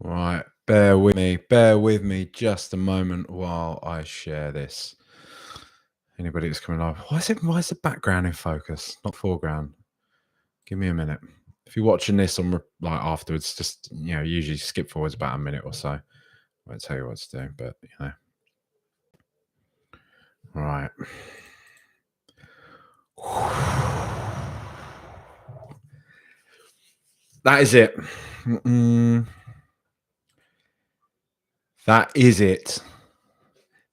Right, bear with me. Bear with me just a moment while I share this. Anybody that's coming live, why is the background in focus, not foreground? Give me a minute. If you're watching this on like afterwards, just usually skip forwards about a minute or so. I won't tell you what to do, but all right. That is it. That is it.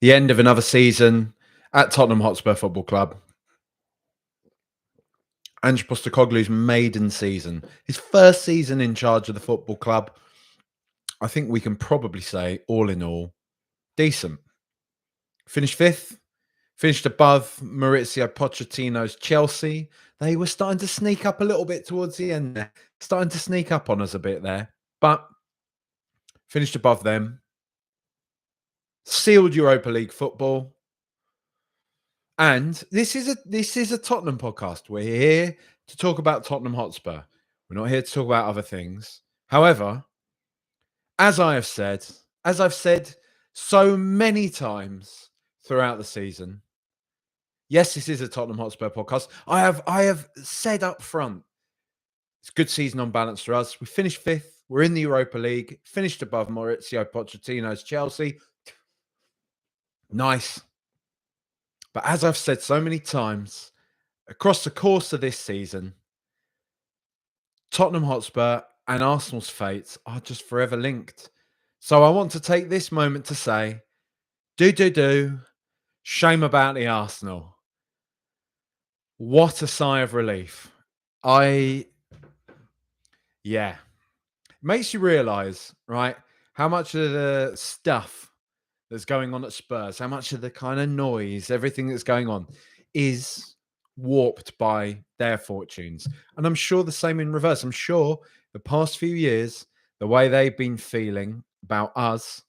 The end of another season at Tottenham Hotspur Football Club. Ange Postecoglou's maiden season, his first season in charge of the football club. I think we can probably say, all in all, decent. Finished fifth, finished above Mauricio Pochettino's Chelsea. They were starting to sneak up a little bit towards the end there, starting to sneak up on us a bit there, but finished above them. Sealed Europa League football. And this is a Tottenham podcast. We're here to talk about Tottenham Hotspur. We're not here to talk about other things. However, as I've said so many times throughout the season, yes, this is a Tottenham Hotspur podcast. I have said up front, it's a good season on balance for us. We finished fifth. We're in the Europa League. Finished above Mauricio Pochettino's Chelsea. Nice. But as I've said so many times, across the course of this season, Tottenham Hotspur and Arsenal's fates are just forever linked. So I want to take this moment to say, shame about the Arsenal. What a sigh of relief. It makes you realise, right, how much of the stuff that's going on at Spurs, how much of the kind of noise, everything that's going on is warped by their fortunes. And I'm sure the same in reverse. I'm sure the past few years, the way they've been feeling about us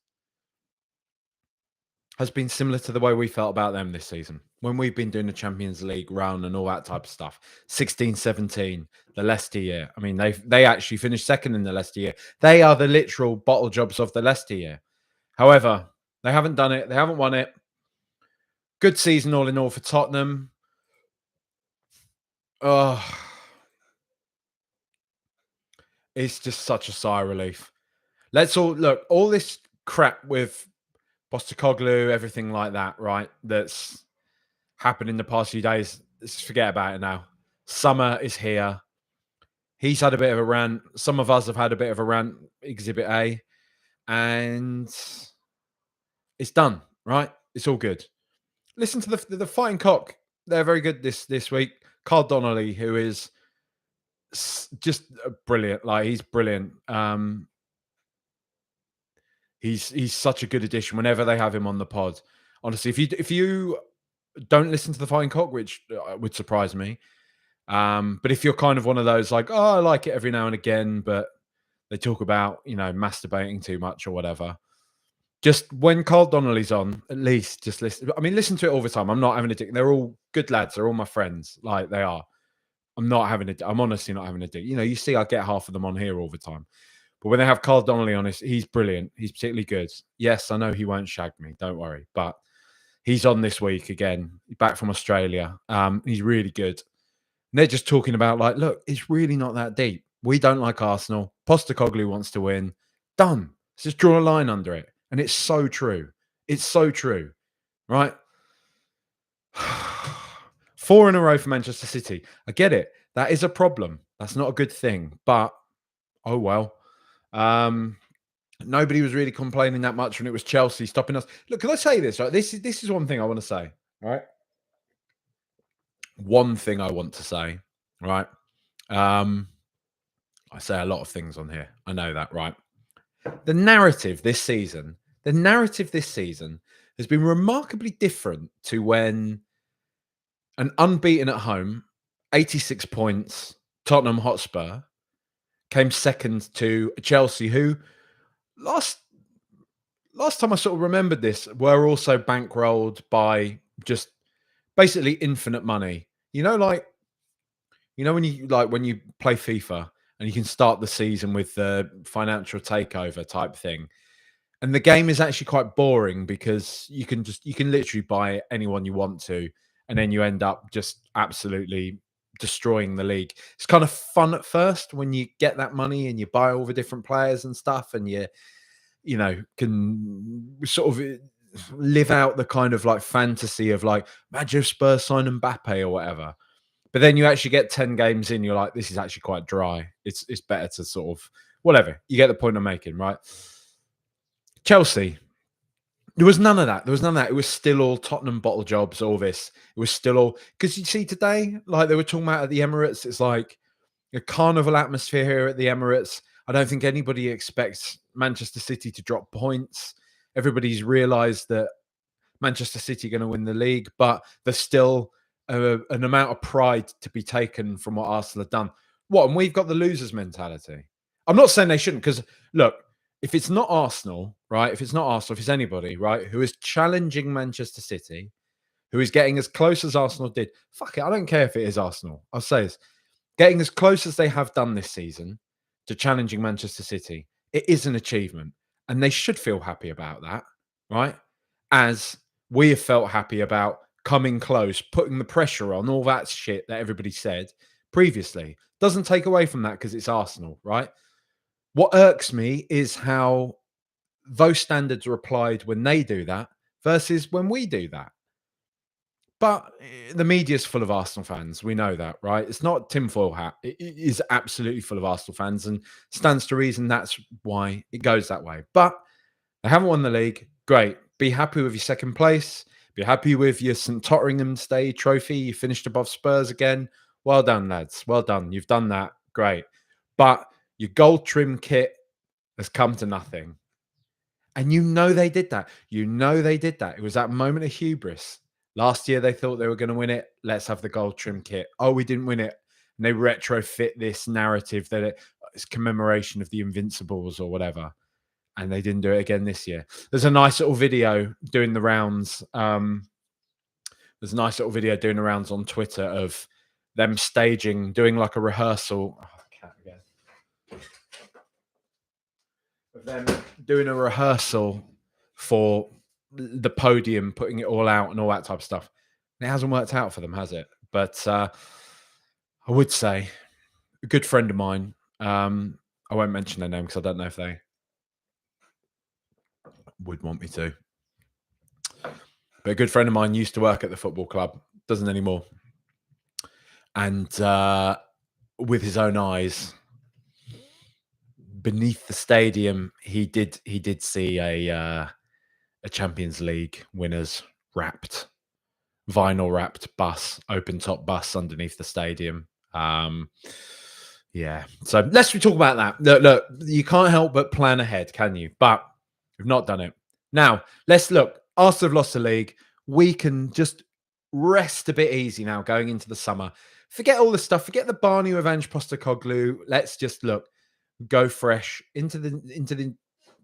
has been similar to the way we felt about them this season when we've been doing the Champions League run and all that type of stuff. 16-17, the Leicester year. I mean, they actually finished second in the Leicester year. They are the literal bottle jobs of the Leicester year. However, they haven't done it. They haven't won it. Good season all in all for Tottenham. Oh, it's just such a sigh of relief. Let's all look, all this crap with Postecoglou, everything like that, right? That's happened in the past few days. Let's forget about it now. Summer is here. He's had a bit of a rant. Some of us have had a bit of a rant, Exhibit A, and it's done, right? It's all good. Listen to the Fighting Cock. They're very good this week. Carl Donnelly, who is just brilliant. Like, he's brilliant. He's such a good addition whenever they have him on the pod. Honestly, if you don't listen to the Fighting Cock, which would surprise me, but if you're kind of one of those like, oh, I like it every now and again, but they talk about masturbating too much or whatever. Just when Carl Donnelly's on, at least just listen. I mean, listen to it all the time. I'm not having a dig. They're all good lads. They're all my friends. Like, they are. I'm honestly not having a dig. You see, I get half of them on here all the time. But when they have Carl Donnelly on, he's brilliant. He's particularly good. Yes, I know he won't shag me. Don't worry. But he's on this week again, back from Australia. He's really good. And they're just talking about, like, look, it's really not that deep. We don't like Arsenal. Postecoglou wants to win. Done. Let's just draw a line under it. And it's so true. It's so true. Right? 4 in a row for Manchester City. I get it. That is a problem. That's not a good thing. But, oh well. Nobody was really complaining that much when it was Chelsea stopping us. Look, can I say this? Right? This is one thing I want to say. Right? One thing I want to say. Right? I say a lot of things on here. I know that, right? The narrative this season has been remarkably different to when an unbeaten at home, 86 points, Tottenham Hotspur came second to Chelsea, who last time I sort of remembered this, were also bankrolled by just basically infinite money. When you play FIFA and you can start the season with the financial takeover type thing. And the game is actually quite boring because you can literally buy anyone you want to, and then you end up just absolutely destroying the league. It's kind of fun at first when you get that money and you buy all the different players and stuff, and can sort of live out the kind of like fantasy of like, imagine if Spurs sign Mbappe or whatever. But then you actually get 10 games in, you're like, this is actually quite dry. It's better to sort of whatever. You get the point I'm making, right? Chelsea, there was none of that. There was none of that. It was still all Tottenham bottle jobs, all this. It was still all, because you see today, like they were talking about at the Emirates, it's like a carnival atmosphere here at the Emirates. I don't think anybody expects Manchester City to drop points. Everybody's realised that Manchester City are going to win the league, but there's still an amount of pride to be taken from what Arsenal have done. What? And we've got the losers mentality. I'm not saying they shouldn't, because look, if it's not Arsenal, right? If it's not Arsenal, if it's anybody, right, who is challenging Manchester City, who is getting as close as Arsenal did, fuck it, I don't care if it is Arsenal. I'll say this. Getting as close as they have done this season to challenging Manchester City, it is an achievement. And they should feel happy about that, right? As we have felt happy about coming close, putting the pressure on, all that shit that everybody said previously. Doesn't take away from that because it's Arsenal, right? What irks me is how those standards are applied when they do that versus when we do that. But the media's full of Arsenal fans. We know that, right? It's not tinfoil hat. It is absolutely full of Arsenal fans, and stands to reason that's why it goes that way. But they haven't won the league. Great. Be happy with your second place. Be happy with your St. Totteringham's Day trophy. You finished above Spurs again. Well done, lads. Well done. You've done that. Great. But your gold trim kit has come to nothing. And you know they did that. You know they did that. It was that moment of hubris. Last year, they thought they were going to win it. Let's have the gold trim kit. Oh, we didn't win it. And they retrofit this narrative that it's commemoration of the Invincibles or whatever. And they didn't do it again this year. There's a nice little video doing the rounds. There's a nice little video doing the rounds on Twitter of them staging, doing like a rehearsal. Oh, I can't again. Of them doing a rehearsal for the podium, putting it all out and all that type of stuff. And it hasn't worked out for them, has it? But I would say a good friend of mine, I won't mention their name because I don't know if they would want me to. But a good friend of mine used to work at the football club, doesn't anymore. And with his own eyes, beneath the stadium, he did see a Champions League winners vinyl wrapped bus, open top bus underneath the stadium. Yeah. So let's talk about that. Look, you can't help but plan ahead, can you? But we've not done it. Now, let's look. Arsenal have lost the league. We can just rest a bit easy now going into the summer. Forget all the stuff. Forget the Barney with Ange Postecoglou. Let's just go fresh into the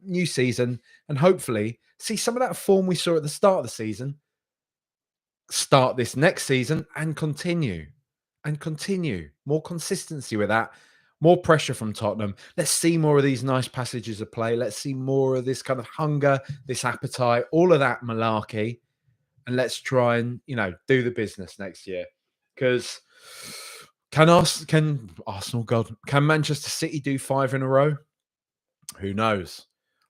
new season and hopefully see some of that form we saw at the start of the season start this next season and continue. More consistency with that, more pressure from Tottenham. Let's see more of these nice passages of play. Let's see more of this kind of hunger, this appetite, all of that malarkey. And let's try and, do the business next year. Because can Arsenal, can Manchester City do 5 in a row? Who knows?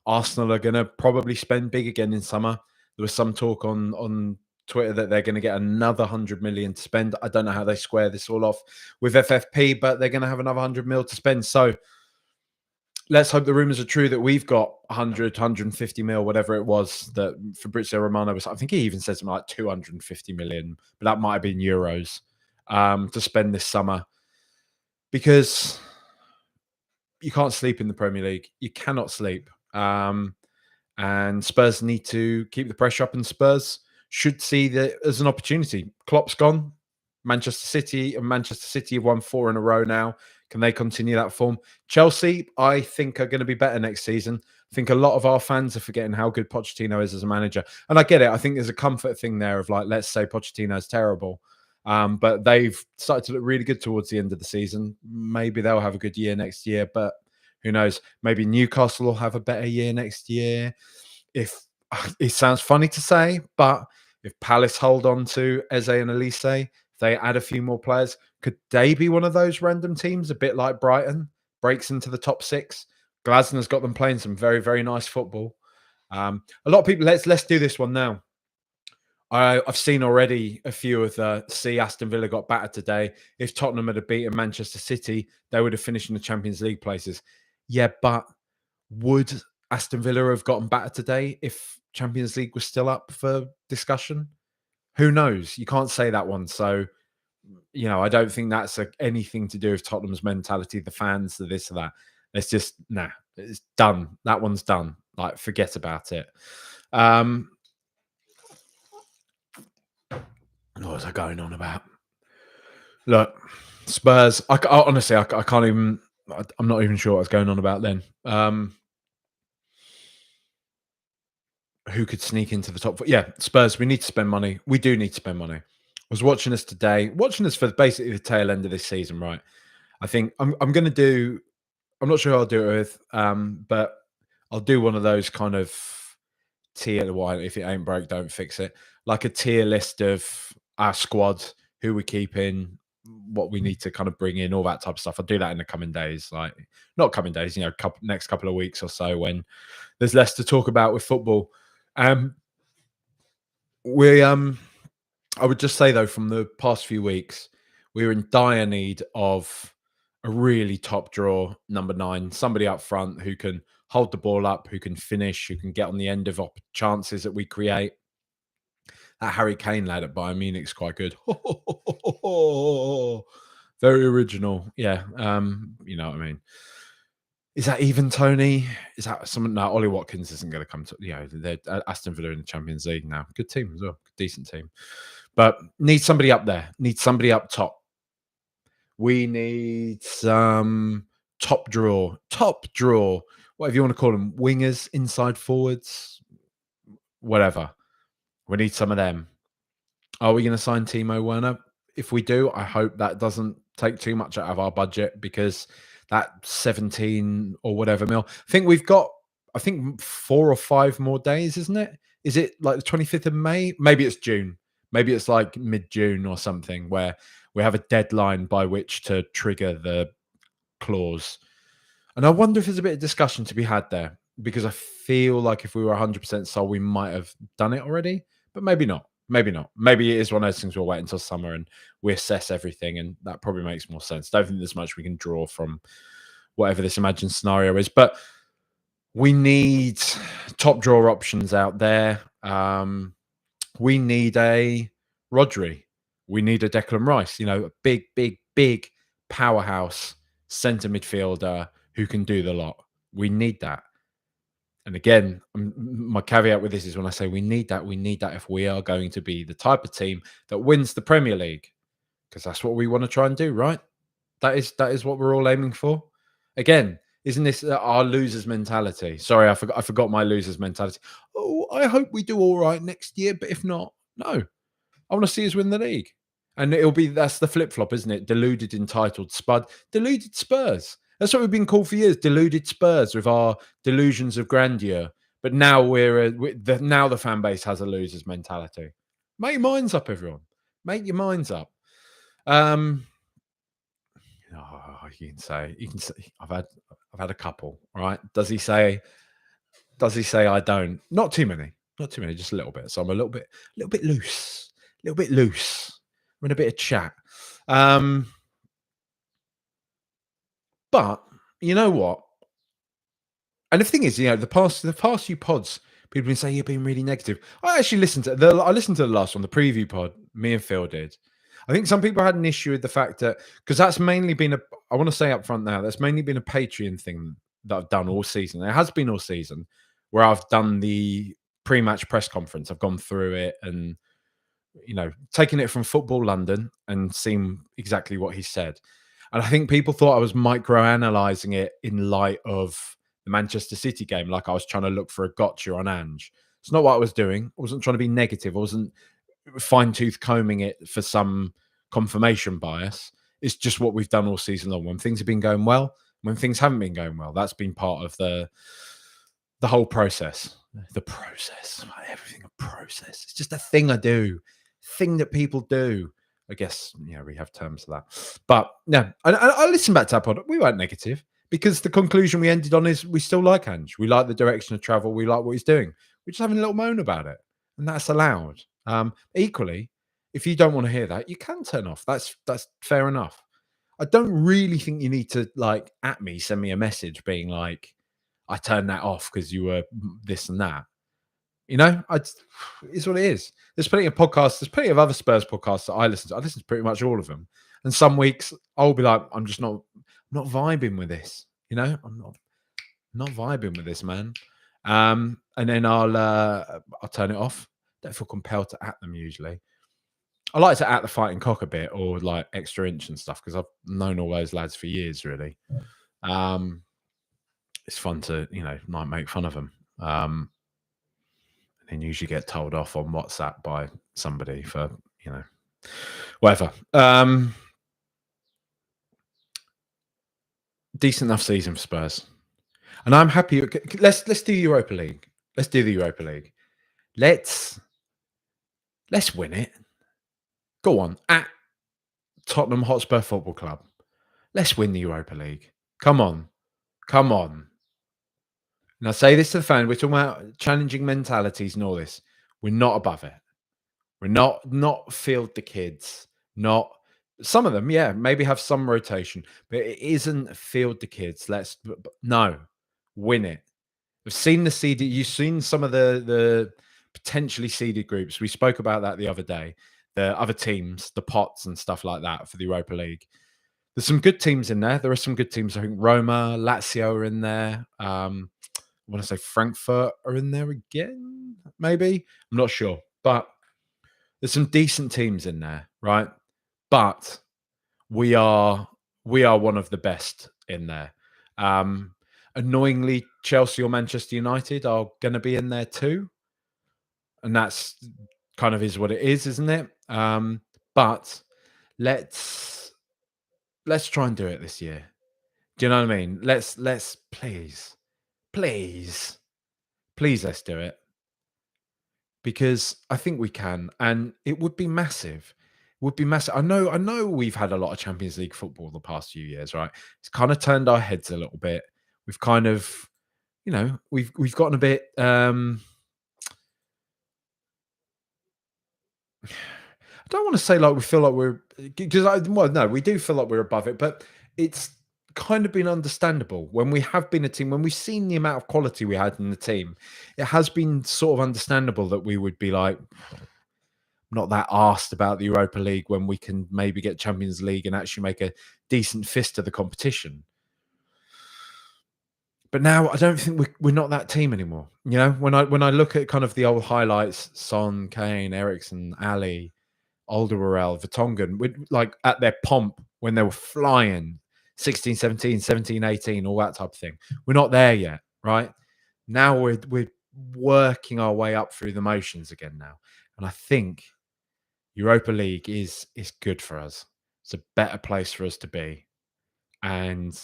Arsenal are going to probably spend big again in summer. There was some talk on Twitter that they're going to get another 100 million to spend. I don't know how they square this all off with FFP, but they're going to have another 100 mil to spend. So let's hope the rumours are true that we've got 100, 150 mil, whatever it was that Fabrizio Romano was. I think he even said something like 250 million, but that might have been euros to spend this summer, because you can't sleep in the Premier League. You cannot sleep. And Spurs need to keep the pressure up, and Spurs should see that as an opportunity. Klopp's gone. Manchester City have won 4 in a row now. Can they continue that form? Chelsea, I think, are going to be better next season. I think a lot of our fans are forgetting how good Pochettino is as a manager. And I get it. I think there's a comfort thing there of like, let's say Pochettino is terrible. But they've started to look really good towards the end of the season. Maybe they'll have a good year next year, but who knows? Maybe Newcastle will have a better year next year. If it sounds funny to say, but if Palace hold on to Eze and Elise, they add a few more players, could they be one of those random teams, a bit like Brighton, breaks into the top six? Glasner's got them playing some very, very nice football. A lot of people, let's do this one now. I've seen already a few of the Aston Villa got battered today. If Tottenham had beaten Manchester City, they would have finished in the Champions League places. Yeah, but would Aston Villa have gotten battered today if Champions League was still up for discussion? Who knows? You can't say that one. So, I don't think that's anything to do with Tottenham's mentality, the fans, the this or that. It's just, it's done. That one's done. Like, forget about it. What was I going on about? Look, Spurs. Honestly, I can't even. I'm not even sure what I was going on about then. Who could sneak into the top four? Yeah, Spurs. We need to spend money. We do need to spend money. I was watching us today, watching us for basically the tail end of this season, right? I think I'm going to do. I'm not sure who I'll do it with, but I'll do one of those kind of tier. Why, if it ain't broke, don't fix it. Like a tier list of our squad, who we're keeping, what we need to kind of bring in, all that type of stuff. I'll do that in the coming days, like not coming days, next couple of weeks or so when there's less to talk about with football. I would just say though, from the past few weeks, we're in dire need of a really top draw number 9, somebody up front who can hold the ball up, who can finish, who can get on the end of chances that we create. That Harry Kane lad at Bayern Munich is quite good. Very original. Yeah. You know what I mean? Is that even Tony? Is that someone? No, Ollie Watkins isn't going to come to, they're Aston Villa in the Champions League now. Good team as well. Decent team. But need somebody up there. Need somebody up top. We need some top draw, whatever you want to call them. Wingers, inside forwards, whatever. We need some of them. Are we going to sign Timo Werner? If we do, I hope that doesn't take too much out of our budget, because that 17 or whatever mil. I think we've got, 4 or 5 more days, isn't it? Is it like the 25th of May? Maybe it's June. Maybe it's like mid-June or something, where we have a deadline by which to trigger the clause. And I wonder if there's a bit of discussion to be had there, because I feel like if we were 100% sold, we might have done it already, but maybe not. Maybe not. Maybe it is one of those things we'll wait until summer and we assess everything, and that probably makes more sense. Don't think there's much we can draw from whatever this imagined scenario is, but we need top draw options out there. We need a Rodri. We need a Declan Rice, a big powerhouse centre midfielder who can do the lot. We need that. And again, my caveat with this is when I say we need that if we are going to be the type of team that wins the Premier League, because that's what we want to try and do, right? That is what we're all aiming for. Again, isn't this our losers mentality? Sorry, I forgot my losers mentality. Oh, I hope we do all right next year, but if not, no. I want to see us win the league. And that's the flip-flop, isn't it? Deluded, entitled, spud. Deluded Spurs. That's what we've been called for years. Deluded Spurs with our delusions of grandeur. But now now the fan base has a loser's mentality. Make your minds up, everyone. Make your minds up. You can say I've had a couple. All right. Does he say I don't? Not too many. Just a little bit. So I'm a little bit loose. We're in a bit of chat. But you know what? And the thing is, the past few pods, people have been saying you're being really negative. I actually listened to the last one, the preview pod. Me and Phil did. I think some people had an issue with the fact that, because that's mainly been I want to say up front now, that's mainly been a Patreon thing that I've done all season. It has been all season, where I've done the pre-match press conference. I've gone through it and, taking it from Football London and seen exactly what he said. And I think people thought I was micro-analysing it in light of the Manchester City game, like I was trying to look for a gotcha on Ange. It's not what I was doing. I wasn't trying to be negative. I wasn't fine-tooth combing it for some confirmation bias. It's just what we've done all season long. When things have been going well, when things haven't been going well, that's been part of the whole process. The process, everything a process. It's just a thing I do, thing that people do. I guess we have terms for that. But yeah, I listened back to our pod. We weren't negative because the conclusion we ended on is we still like Ange. We like the direction of travel. We like what he's doing. We're just having a little moan about it, and that's allowed. Equally, if you don't want to hear that, you can turn off. That's fair enough. I don't really think you need to at me, send me a message being like, I turned that off because you were this and that. It's what it is. There's plenty of podcasts. There's plenty of other Spurs podcasts that I listen to. I listen to pretty much all of them. And some weeks I'll be like, I'm not vibing with this. I'm not vibing with this, man. And then I'll turn it off. Don't feel compelled to at them usually. I like to at the Fighting Cock a bit or like Extra Inch and stuff because I've known all those lads for years, really. It's fun to, might make fun of them. And usually get told off on WhatsApp by somebody for, whatever. Decent enough season for Spurs. And I'm happy. Let's do Europa League. Let's do the Europa League. Let's win it. Go on. At Tottenham Hotspur Football Club. Let's win the Europa League. Come on. Come on. And I say this to the fan. We're talking about challenging mentalities and all this. We're not above it. We're not field the kids. Not some of them, yeah, maybe have some rotation, but it isn't field the kids. No, win it. We've seen the seeded. You've seen some of the potentially seeded groups. We spoke about that the other day. The other teams, the pots and stuff like that for the Europa League. There's some good teams in there. There are some good teams. I think Roma, Lazio are in there. I want to say Frankfurt are in there again. Maybe I'm not sure, but there's some decent teams in there, right? But we are one of the best in there. Annoyingly, Chelsea or Manchester United are going to be in there too, and that's kind of is what it is, isn't it? But let's try and do it this year. Do you know what I mean? Let's please, let's do it. Because I think we can, and it would be massive. It would be massive. I know we've had a lot of Champions League football the past few years, right? It's kind of turned our heads a little bit. We've kind of, we've gotten a bit I don't want to say like we feel like we're because no, we do feel like we're above it, but it's kind of been understandable when we have been a team, when we've seen the amount of quality we had in the team, it has been sort of understandable that we would be like not that asked about the Europa League when we can maybe get Champions League and actually make a decent fist of the competition. But now I don't think we're not that team anymore. When I look at kind of the old highlights, Son, Kane, Eriksen, Ali, Alderweireld, Vertonghen, like at their pomp when they were flying 16, 17, 17, 18, all that type of thing. We're not there yet, right? Now we're working our way up through the motions again now. And I think Europa League is good for us. It's a better place for us to be. And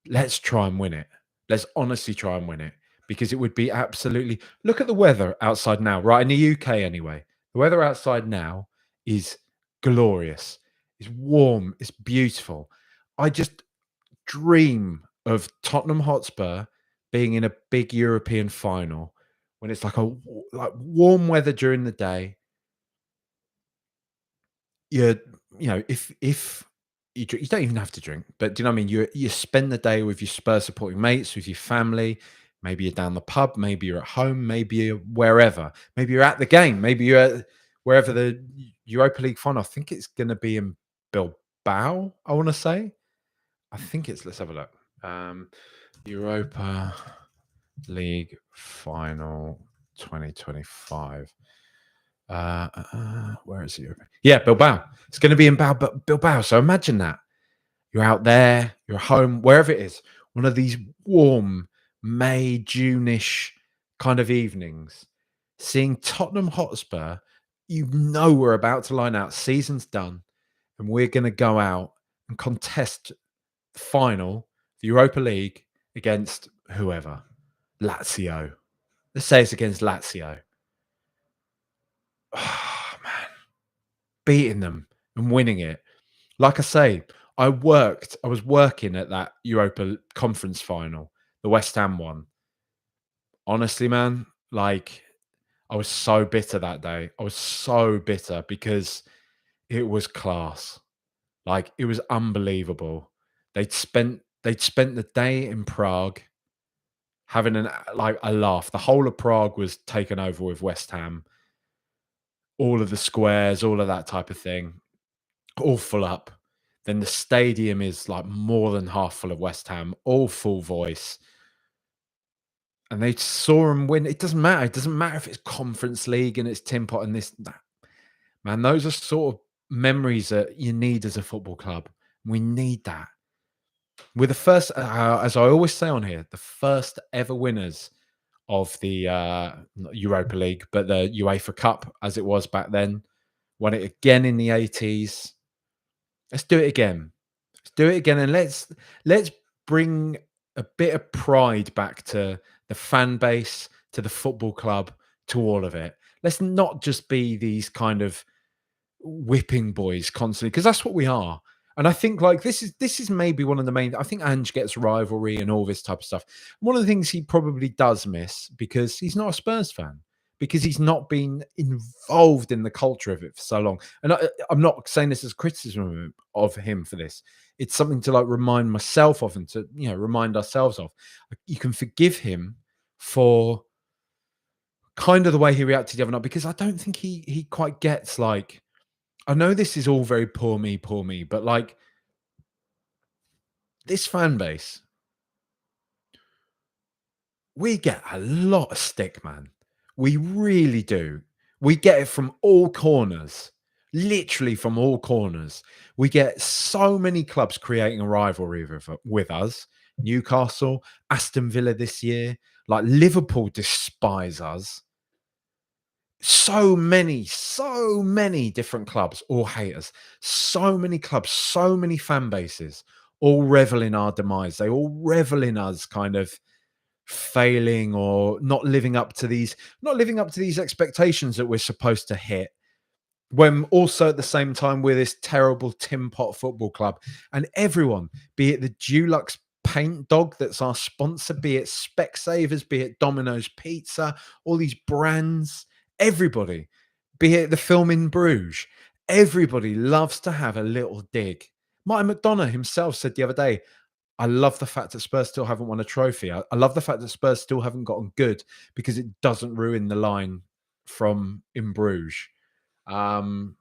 let's try and win it. Let's honestly try and win it because it would be absolutely... Look at the weather outside now, right? In the UK anyway. The weather outside now is glorious. It's warm. It's beautiful. I just dream of Tottenham Hotspur being in a big European final when it's like warm weather during the day. If you don't even have to drink, but do you know what I mean? You spend the day with your Spurs supporting mates, with your family. Maybe you're down the pub, maybe you're at home, maybe you're wherever. Maybe you're at the game, maybe you're at wherever the Europa League final. I think it's going to be in Bilbao, I want to say. I think it's, let's have a look. Europa League final 2025. Where is it? Yeah, Bilbao. It's going to be in Bilbao. So imagine that. You're out there, you're home, wherever it is. One of these warm May, June-ish kind of evenings. Seeing Tottenham Hotspur, you know we're about to line out, season's done, and we're going to go out and contest the final, the Europa League, against whoever. Lazio. Let's say it's against Lazio. Oh, man. Beating them and winning it. Like I say, I was working at that Europa Conference final, the West Ham one. Honestly, man, like I was so bitter that day. I was so bitter because it was class. Like it was unbelievable. They'd spent the day in Prague having a laugh. The whole of Prague was taken over with West Ham. All of the squares, all of that type of thing, all full up. Then the stadium is like more than half full of West Ham, all full voice. And they saw them win. It doesn't matter. It doesn't matter if it's Conference League and it's Tin Pot and this, that. Man, those are sort of memories that you need as a football club. We need that. We're the first, as I always say on here, the first ever winners of the not Europa League, but the UEFA Cup, as it was back then. Won it again in the 80s. Let's do it again. Let's do it again, and let's bring a bit of pride back to the fan base, to the football club, to all of it. Let's not just be these kind of whipping boys constantly, because that's what we are. And I think like this is maybe one of the main. I think Ange gets rivalry and all this type of stuff. One of the things he probably does miss because he's not a Spurs fan, because he's not been involved in the culture of it for so long. And I'm not saying this as criticism of him for this. It's something to like remind myself of and to remind ourselves of. You can forgive him for kind of the way he reacted the other night, because I don't think he quite gets like. I know this is all very poor me, but like this fan base, we get a lot of stick, man. We really do. We get it from all corners, literally from all corners. We get so many clubs creating a rivalry with us. Newcastle, Aston Villa this year, like Liverpool despise us. So many different clubs all hate us. So many clubs, so many fan bases all revel in our demise. They all revel in us kind of failing or not living up to these expectations that we're supposed to hit, when also at the same time we're this terrible tin pot football club. And everyone, be it the Dulux paint dog that's our sponsor, be it Specsavers, be it Domino's Pizza, all these brands, everybody, be it the film in Bruges, everybody loves to have a little dig. Martin McDonough himself said the other day, I love the fact that Spurs still haven't won a trophy. I love the fact that Spurs still haven't gotten good, because it doesn't ruin the line from in Bruges. Um,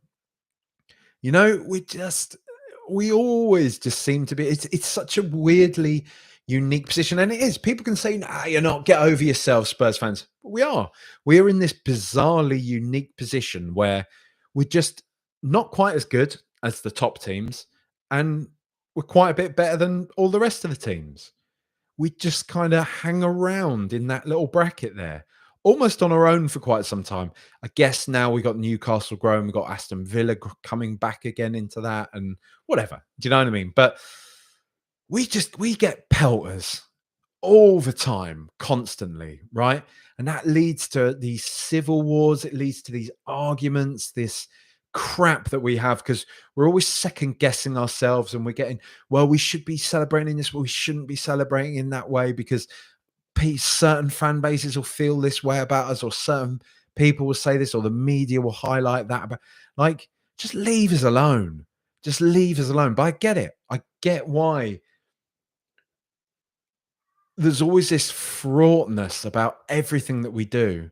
we always just seem to be. It's such a weirdly unique position, and it is. People can say, "Nah, you're not. Get over yourself, Spurs fans." But we are. We are in this bizarrely unique position where we're just not quite as good as the top teams, and we're quite a bit better than all the rest of the teams. We just kind of hang around in that little bracket there, almost on our own for quite some time. I guess now we got Newcastle growing, we got Aston Villa coming back again into that, and whatever. Do you know what I mean? But we get pelters all the time, constantly, right? And that leads to these civil wars. It leads to these arguments, this crap that we have, because we're always second guessing ourselves, and we're getting, well, we should be celebrating this, but we shouldn't be celebrating in that way, because certain fan bases will feel this way about us, or certain people will say this, or the media will highlight that. But like, just leave us alone. Just leave us alone. But I get it. I get why there's always this fraughtness about everything that we do.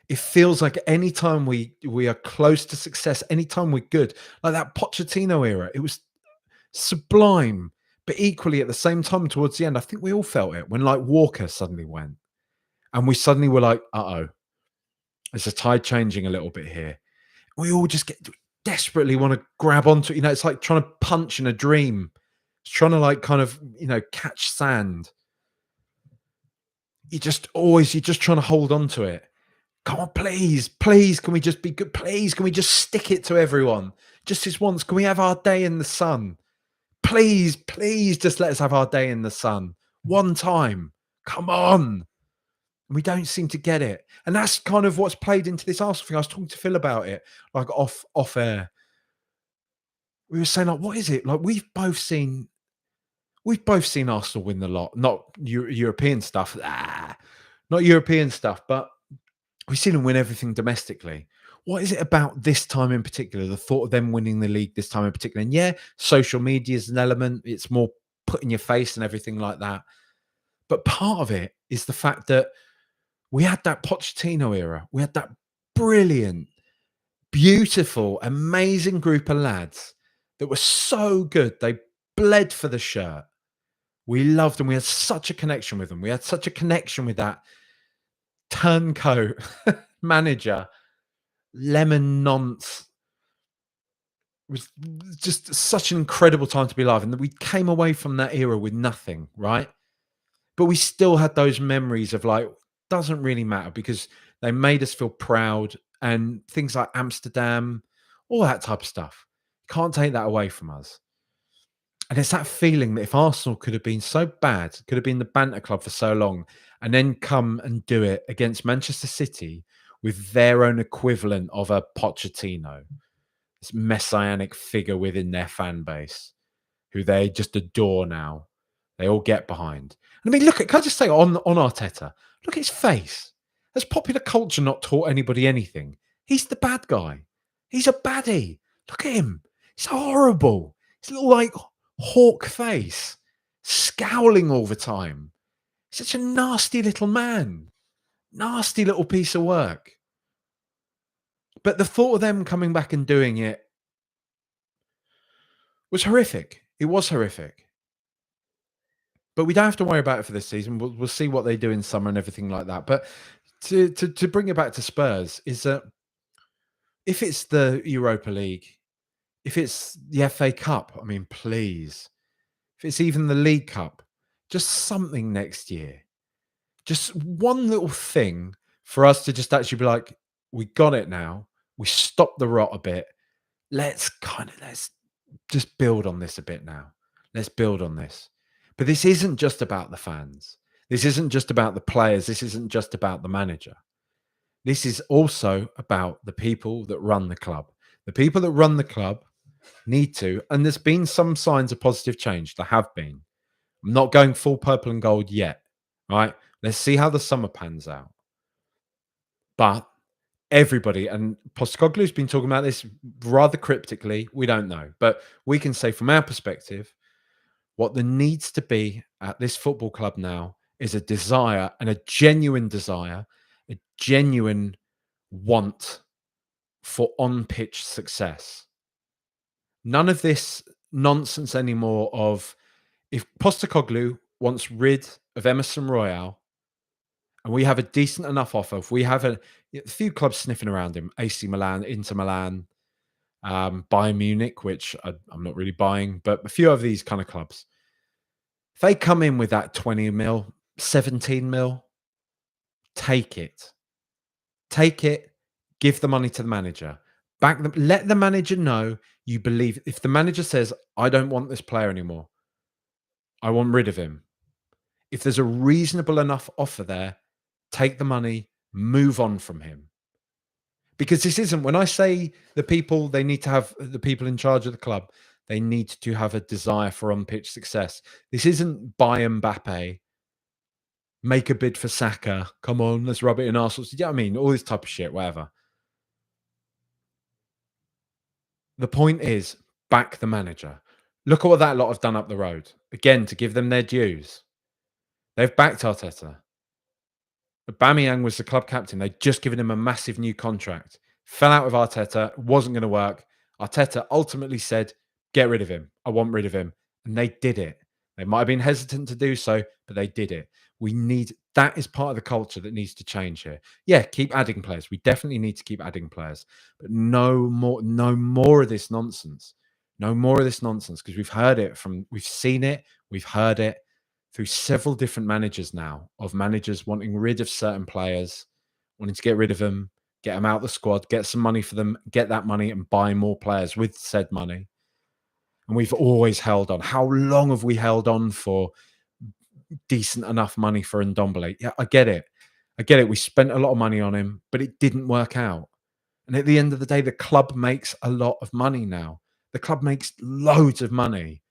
It feels like anytime we are close to success, anytime we're good, like that Pochettino era, it was sublime. But equally at the same time, towards the end, I think we all felt it when like Walker suddenly went, and we suddenly were like, "Uh oh, there's a tide changing a little bit here." We all just get desperately want to grab onto it. It's like trying to punch in a dream. It's trying to like kind of catch sand. You're just trying to hold on to it. Come on, please, please, can we just be good? Please, can we just stick it to everyone? Just this once, can we have our day in the sun? Please, please, just let us have our day in the sun. One time. Come on. And we don't seem to get it. And that's kind of what's played into this Arsenal thing. I was talking to Phil about it, like off air. We were saying, like, what is it? Like, we've both seen Arsenal win the lot, not European stuff. Not European stuff, but we've seen them win everything domestically. What is it about this time in particular? The thought of them winning the league this time in particular, and yeah, social media is an element. It's more put in your face and everything like that. But part of it is the fact that we had that Pochettino era. We had that brilliant, beautiful, amazing group of lads that were so good. They bled for the shirt. We loved them. We had such a connection with them. We had such a connection with that turncoat manager, lemon nonce. It was just such an incredible time to be alive. And we came away from that era with nothing, right? But we still had those memories of like, doesn't really matter because they made us feel proud and things like Amsterdam, all that type of stuff. Can't take that away from us. And it's that feeling that if Arsenal could have been so bad, could have been the banter club for so long, and then come and do it against Manchester City with their own equivalent of a Pochettino, this messianic figure within their fan base, who they just adore now. They all get behind. And I mean, can I just say on Arteta, look at his face. Has popular culture not taught anybody anything? He's the bad guy. He's a baddie. Look at him. He's horrible. His little like hawk face, scowling all the time. Such a nasty little man. Nasty little piece of work. But the thought of them coming back and doing it was horrific. It was horrific. But we don't have to worry about it for this season. We'll see what they do in summer and everything like that. But to bring it back to Spurs is that if it's the Europa League, if it's the FA Cup, I mean, please. If it's even the League Cup, just something next year. Just one little thing for us to just actually be like, we got it now. We stopped the rot a bit. Let's just build on this a bit now. Let's build on this. But this isn't just about the fans. This isn't just about the players. This isn't just about the manager. This is also about the people that run the club. The people that run the club need to, and there's been some signs of positive change. There have been. I'm not going full purple and gold yet. Right? Let's see how the summer pans out. But everybody, and Postecoglou's been talking about this rather cryptically. We don't know. But we can say from our perspective, what there needs to be at this football club now is a desire and a genuine want for on-pitch success. None of this nonsense anymore of if Postecoglou wants rid of Emerson Royale and we have a decent enough offer, if we have a few clubs sniffing around him, AC Milan, Inter Milan, Bayern Munich, which I'm not really buying, but a few of these kind of clubs. If they come in with that 20 mil, 17 mil, take it. Take it, give the money to the manager. Back them, let the manager know you believe. If the manager says, I don't want this player anymore, I want rid of him. If there's a reasonable enough offer there, take the money, move on from him. Because this isn't, when I say the people, they need to have the people in charge of the club, they need to have a desire for on-pitch success. This isn't buy Mbappe, make a bid for Saka, come on, let's rub it in Arsenal. You know what I mean? All this type of shit, whatever. The point is, back the manager. Look at what that lot have done up the road. Again, to give them their dues. They've backed Arteta. Aubameyang was the club captain. They'd just given him a massive new contract. Fell out with Arteta. Wasn't going to work. Arteta ultimately said, get rid of him. I want rid of him. And they did it. They might have been hesitant to do so, but they did it. That is part of the culture that needs to change here. Yeah, keep adding players. We definitely need to keep adding players. But no more of this nonsense. No more of this nonsense, because we've seen it, we've heard it through several different managers now, of managers wanting rid of certain players, wanting to get rid of them, get them out the squad, get some money for them, get that money and buy more players with said money. And we've always held on. How long have we held on for decent enough money for Ndombele? Yeah, I get it. I get it. We spent a lot of money on him, but it didn't work out. And at the end of the day, the club makes a lot of money now. The club makes loads of money.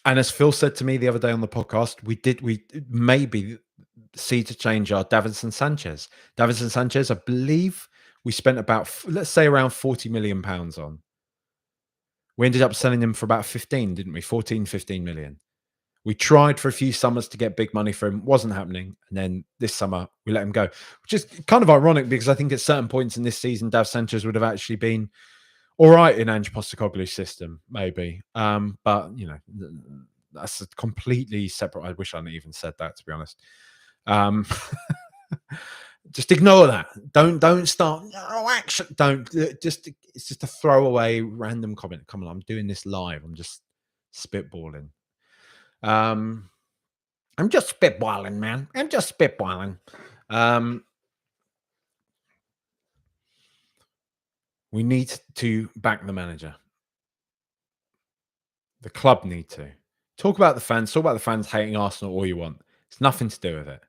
And as Phil said to me the other day on the podcast, we maybe see to change our Davinson Sanchez. Davinson Sanchez, I believe we spent about, let's say around £40 million on. We ended up selling him for about 15, didn't we? 14, 15 million. We tried for a few summers to get big money for him. Wasn't happening. And then this summer, we let him go, which is kind of ironic because I think at certain points in this season, Dav Sanchez would have actually been all right in Ange Postecoglou's system, maybe. But, that's a completely separate. I wish I hadn't even said that, to be honest. Just ignore that. Don't start. No action. Don't. It's just a throwaway random comment. Come on, I'm doing this live. I'm just spitballing. I'm just spitballing, man. I'm just spitballing. We need to back the manager. The club need to. Talk about the fans. Talk about the fans hating Arsenal all you want. It's nothing to do with it.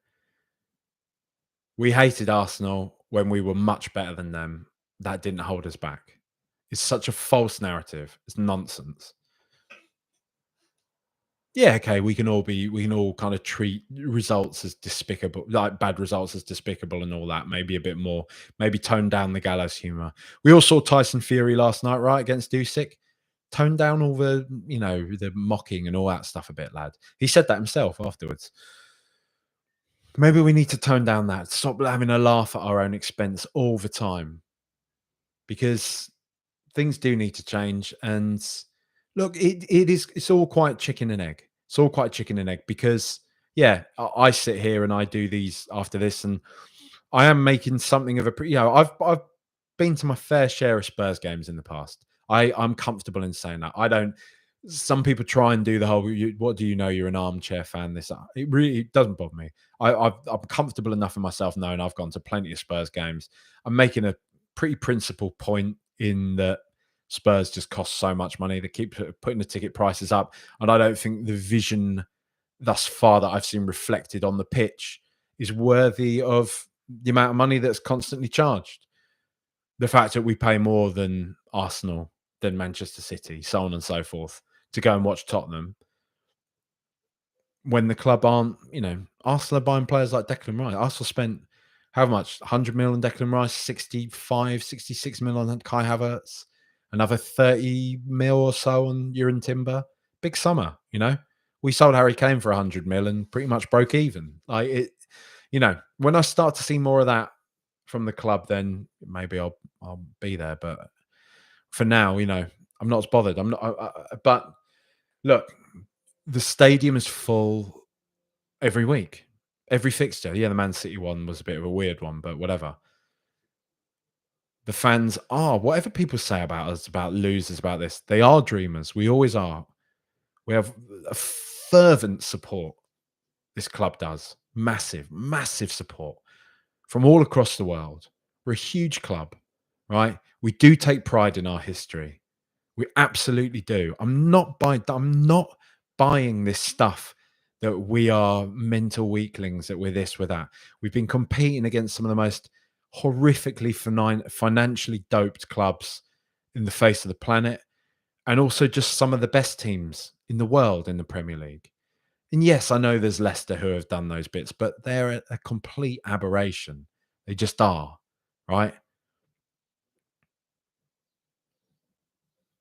We hated Arsenal when we were much better than them. That didn't hold us back. It's such a false narrative. It's nonsense. Yeah, okay, we can all kind of treat results as despicable, like bad results as despicable and all that. Maybe a bit more, maybe tone down the gallows humor. We all saw Tyson Fury last night, right, against Usyk. Tone down all the mocking and all that stuff a bit, lad. He said that himself afterwards. Maybe we need to tone down that. Stop having a laugh at our own expense all the time. Because things do need to change. And look, it's all quite chicken and egg. It's all quite chicken and egg because, yeah, I sit here and I do these after this, and I am making something of a, I've been to my fair share of Spurs games in the past. I'm comfortable in saying that. I don't. Some people try and do the whole, what do you know? You're an armchair fan. It really doesn't bother me. I'm comfortable enough in myself knowing I've gone to plenty of Spurs games. I'm making a pretty principled point in that Spurs just cost so much money. They keep putting the ticket prices up. And I don't think the vision thus far that I've seen reflected on the pitch is worthy of the amount of money that's constantly charged. The fact that we pay more than Arsenal, than Manchester City, so on and so forth, to go and watch Tottenham when the club aren't, Arsenal are buying players like Declan Rice. Arsenal spent how much? 100 million on Declan Rice, 65, 66 million on Kai Havertz, another 30 mil or so on Jurgen Timber. Big summer, We sold Harry Kane for 100 mil and pretty much broke even. Like it, when I start to see more of that from the club, then maybe I'll be there. But for now, I'm not as bothered. I'm not. But look, the stadium is full every week, every fixture. Yeah, the Man City one was a bit of a weird one, but whatever. The fans are, whatever people say about us, about losers, about this, they are dreamers. We always are. We have a fervent support. This club does. Massive, massive support from all across the world. We're a huge club, right? We do take pride in our history. We absolutely do. I'm not buying this stuff that we are mental weaklings, that we're this, we're that. We've been competing against some of the most horrifically financially doped clubs in the face of the planet, and also just some of the best teams in the world in the Premier League. And yes, I know there's Leicester who have done those bits, but they're a complete aberration. They just are, right?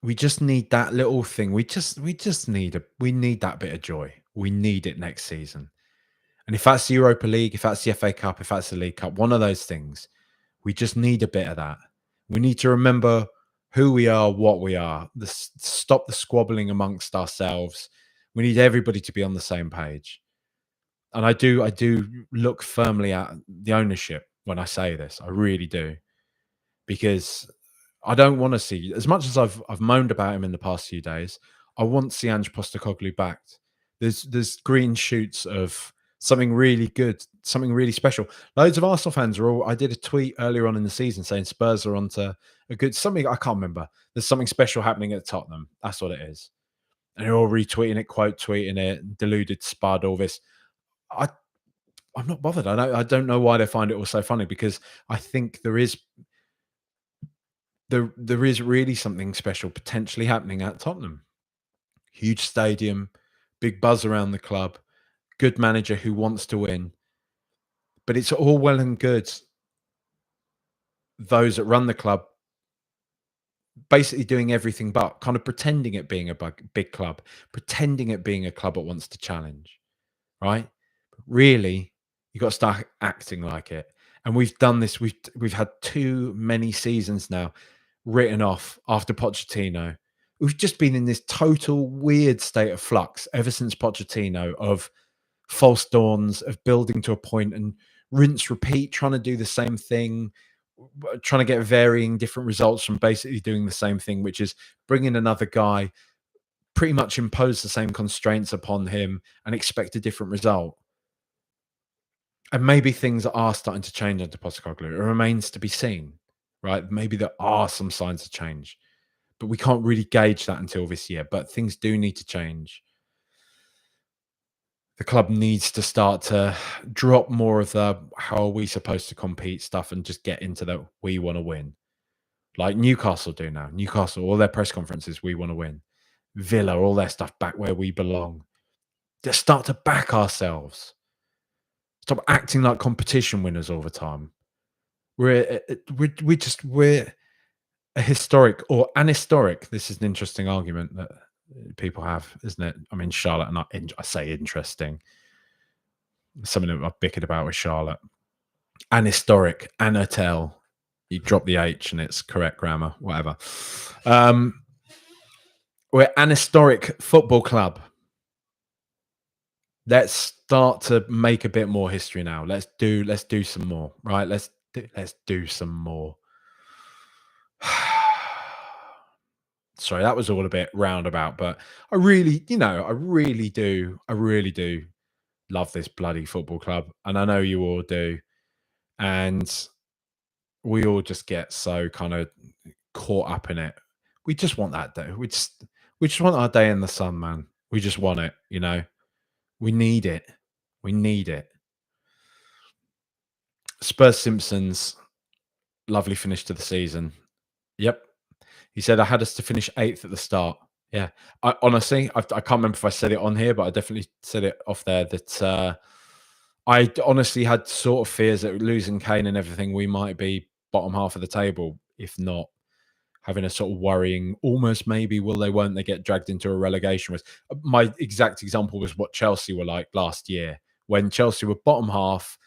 We just need that little thing. We need that bit of joy. We need it next season. And if that's the Europa League, if that's the FA Cup, if that's the League Cup, one of those things, we just need a bit of that. We need to remember who we are, what we are. Stop the squabbling amongst ourselves. We need everybody to be on the same page. And I do look firmly at the ownership when I say this. I really do. Because I don't want to see, as much as I've moaned about him in the past few days, I want to see Ange Postecoglou backed. There's green shoots of something really good, something really special. Loads of Arsenal fans are all. I did a tweet earlier on in the season saying Spurs are onto a good something. I can't remember. There's something special happening at Tottenham. That's what it is. And they're all retweeting it, quote tweeting it, deluded spud, all this. I I'm not bothered. I don't know why they find it all so funny, because I think there is really something special potentially happening at Tottenham. Huge stadium, big buzz around the club, good manager who wants to win. But it's all well and good, those that run the club basically doing everything but kind of pretending it being a big club, pretending it being a club that wants to challenge, right? But really, you got to start acting like it. And we've done this. We've had too many seasons now written off after Pochettino. We've just been in this total weird state of flux ever since Pochettino, of false dawns, of building to a point and rinse, repeat, trying to do the same thing, trying to get varying different results from basically doing the same thing, which is bringing another guy, pretty much impose the same constraints upon him and expect a different result. And maybe things are starting to change under Postecoglou. It remains to be seen, right? Maybe there are some signs of change, but we can't really gauge that until this year. But things do need to change. The club needs to start to drop more of the how are we supposed to compete stuff and just get into the we want to win. Like Newcastle do now. Newcastle, all their press conferences, we want to win. Villa, all their stuff, back where we belong. Just start to back ourselves. Stop acting like competition winners all the time. We're a historic or ahistoric. This is an interesting argument that people have, isn't it? I mean, Charlotte and I say interesting. Something that I've bickered about with Charlotte. Ahistoric, anatel. You drop the H and it's correct grammar, whatever. We're an historic football club. Let's start to make a bit more history now. Let's do some more, right? Let's do some more. Sorry, that was all a bit roundabout, but I really do love this bloody football club, and I know you all do, and we all just get so kind of caught up in it. We just want that day. We just want our day in the sun, man. We just want it, We need it. We need it. Spurs Simpsons, lovely finish to the season. Yep. He said, I had us to finish 8th at the start. Yeah. Honestly, I can't remember if I said it on here, but I definitely said it off there that I honestly had sort of fears that losing Kane and everything, we might be bottom half of the table, if not having a sort of worrying, almost maybe will they, won't they get dragged into a relegation risk. My exact example was what Chelsea were like last year, when Chelsea were bottom half,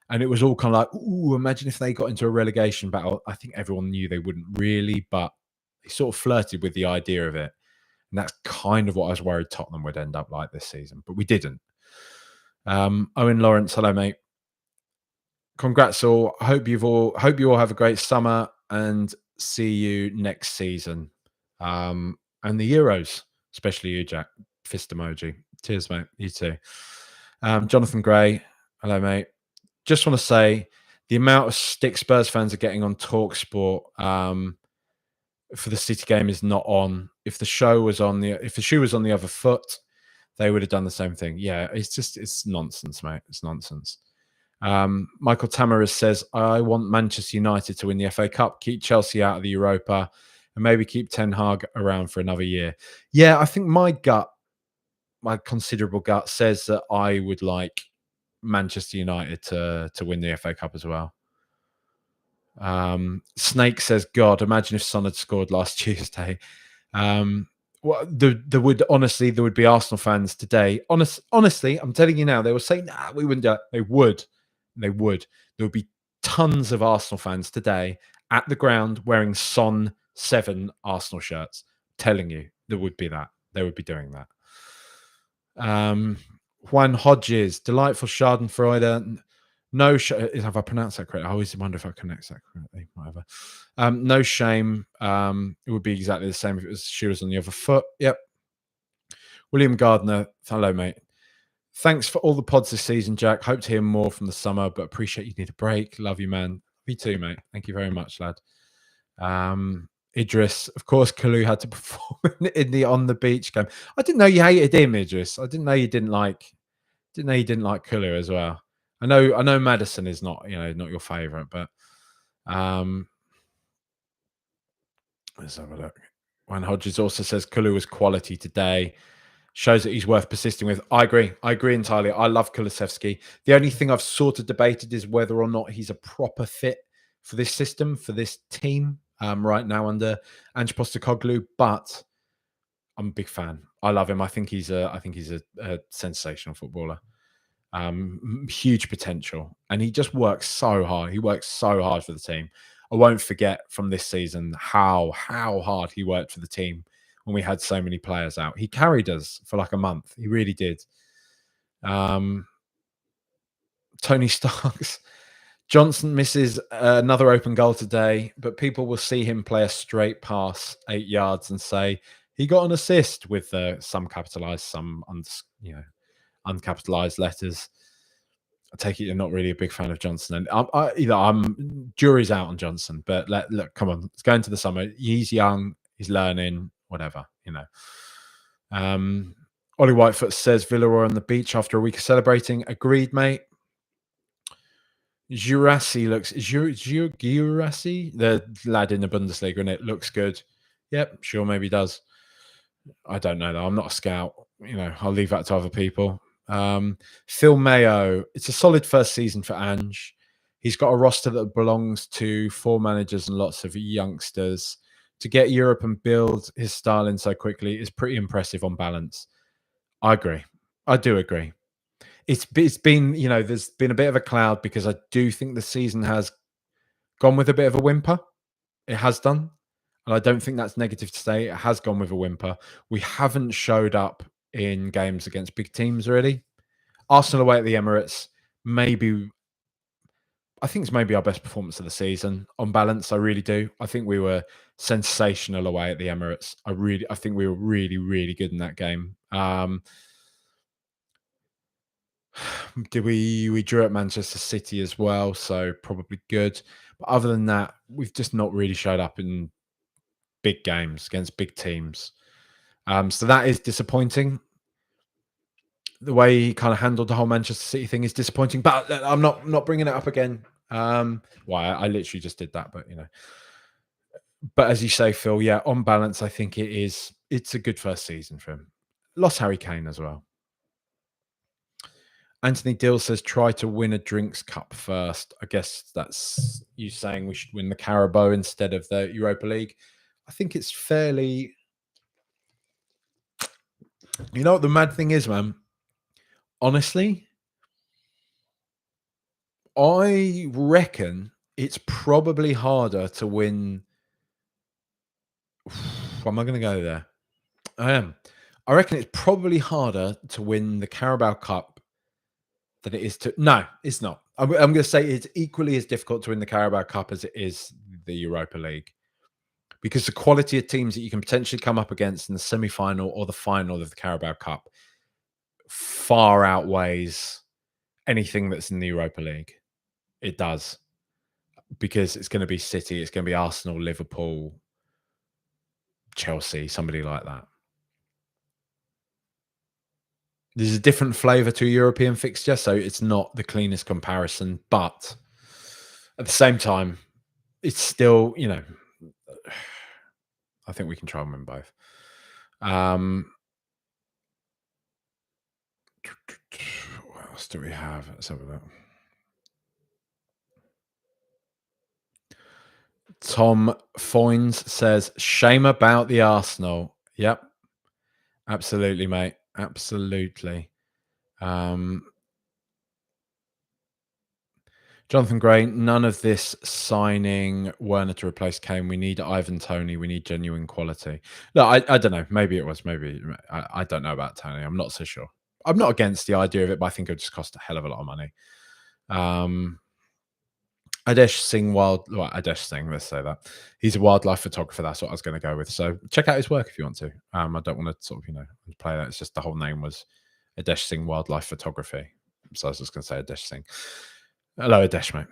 and it was all kind of like, ooh, imagine if they got into a relegation battle. I think everyone knew they wouldn't really, but they sort of flirted with the idea of it. And that's kind of what I was worried Tottenham would end up like this season, but we didn't. Owen Lawrence, hello, mate. Congrats all. Hope you all have a great summer and see you next season. And the Euros, especially you, Jack. Fist emoji. Cheers, mate. You too. Jonathan Gray, hello, mate. Just want to say the amount of stick Spurs fans are getting on TalkSport for the City game is not on. If the shoe was on the other foot, they would have done the same thing. Yeah, it's nonsense, mate. It's nonsense. Michael Tamaris says, I want Manchester United to win the FA Cup, keep Chelsea out of the Europa, and maybe keep Ten Hag around for another year. Yeah, I think my considerable gut says that I would like Manchester United to win the FA Cup as well. Snake says, God, imagine if Son had scored last Tuesday. Well, there would be Arsenal fans today. Honestly, I'm telling you now, they will say, nah, we wouldn't do it. They would. There would be tons of Arsenal fans today at the ground wearing Son 7 Arsenal shirts. I'm telling you, there would be that. They would be doing that. Juan Hodges, delightful Schadenfreude. No, have I pronounced that correctly? I always wonder if I pronounce that correctly. Whatever. No shame. It would be exactly the same if she was on the other foot. Yep. William Gardner, hello, mate. Thanks for all the pods this season, Jack. Hope to hear more from the summer, but appreciate you need a break. Love you, man. Me too, mate. Thank you very much, lad. Idris, of course, Kalu had to perform in the on the beach game. I didn't know you hated him, Idris. I didn't know you didn't like Kalu as well. I know Madison is not, not your favourite, but let's have a look. Juan Hodges also says Kalu was quality today. Shows that he's worth persisting with. I agree. I agree entirely. I love Kulusevski. The only thing I've sort of debated is whether or not he's a proper fit for this system, for this team right now under Ange Postecoglou. But I'm a big fan. I love him. I think he's a sensational footballer. Huge potential, and he just works so hard. He works so hard for the team. I won't forget from this season how hard he worked for the team when we had so many players out. He carried us for like a month. He really did. Tony Starks. Johnson misses another open goal today, but people will see him play a straight pass 8 yards and say he got an assist with some capitalized, some uncapitalized letters. I take it you're not really a big fan of Johnson, and I'm jury's out on Johnson. But look, come on, it's going to the summer. He's young, he's learning, whatever, Ollie Whitefoot says Villa were on the beach after a week of celebrating. Agreed, mate. Jurassi looks Jurassi, the lad in the Bundesliga, and it looks good. Yep, sure, maybe does. I don't know though. I'm not a scout. I'll leave that to other people. Phil Mayo, it's a solid first season for Ange. He's got a roster that belongs to 4 managers and lots of youngsters. To get Europe and build his style in so quickly is pretty impressive on balance. I agree. I do agree. It's been, there's been a bit of a cloud because I do think the season has gone with a bit of a whimper. It has done. And I don't think that's negative to say. It has gone with a whimper. We haven't showed up in games against big teams, really. Arsenal away at the Emirates, I think it's maybe our best performance of the season. On balance, I really do. I think we were sensational away at the Emirates. I think we were really, really good in that game. We drew at Manchester City as well, so probably good. But other than that, we've just not really showed up in big games against big teams. So that is disappointing. The way he kind of handled the whole Manchester City thing is disappointing. But I'm not bringing it up again. I literally just did that, but But as you say, Phil, yeah, on balance, I think it's a good first season for him. Lost Harry Kane as well. Anthony Dill says, try to win a drinks cup first. I guess that's you saying we should win the Carabao instead of the Europa League. I think it's fairly... You know what the mad thing is, man? Honestly, I reckon it's probably harder to win... Am I going to go there? I am. I reckon it's probably harder to win the Carabao Cup than it is to... No, it's not. I'm going to say it's equally as difficult to win the Carabao Cup as it is the Europa League. Because the quality of teams that you can potentially come up against in the semi-final or the final of the Carabao Cup far outweighs anything that's in the Europa League. It does. Because it's going to be City, it's going to be Arsenal, Liverpool, Chelsea, somebody like that. There's a different flavour to a European fixture, so it's not the cleanest comparison. But at the same time, it's still, I think we can try and win both. What else do we have? Let's have a look. Tom Foynes says, shame about the Arsenal. Yep. Absolutely, mate. Absolutely. Jonathan Gray, none of this signing Werner to replace Kane. We need Ivan Toney. We need genuine quality. No, I don't know. Maybe it was. Maybe I don't know about Toney. I'm not so sure. I'm not against the idea of it, but I think it would just cost a hell of a lot of money. Adesh Singh, let's say that. He's a wildlife photographer. That's what I was going to go with. So check out his work if you want to. I don't want to sort of, play that. It's just the whole name was Adesh Singh Wildlife Photography. So I was just going to say Adesh Singh. Hello, Adesh, mate.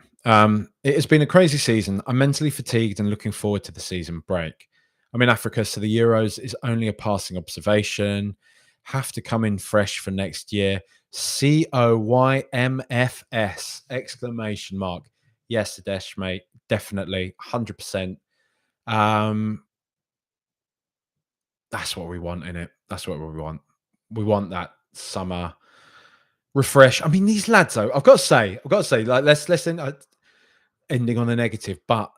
It has been a crazy season. I'm mentally fatigued and looking forward to the season break. I'm in Africa, so the Euros is only a passing observation. Have to come in fresh for next year. COYMFS! Exclamation mark. Yes, Adesh, mate. Definitely. 100%. That's what we want in it. That's what we want. We want that summer refresh. I mean, these lads, though, I've got to say, like, let's end, ending on a negative, but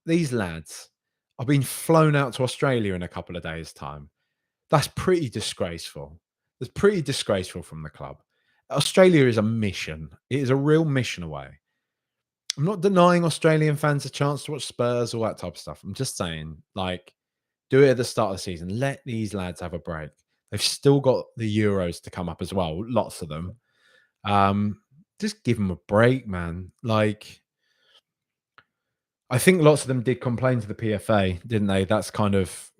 these lads are being flown out to Australia in a couple of days' time. That's pretty disgraceful. That's pretty disgraceful from the club. Australia is a mission. It is a real mission away. I'm not denying Australian fans a chance to watch Spurs, all that type of stuff. I'm just saying, like, do it at the start of the season. Let these lads have a break. They've still got the Euros to come up as well, lots of them. Just give them a break, man. Like, I think lots of them did complain to the PFA, didn't they? That's kind of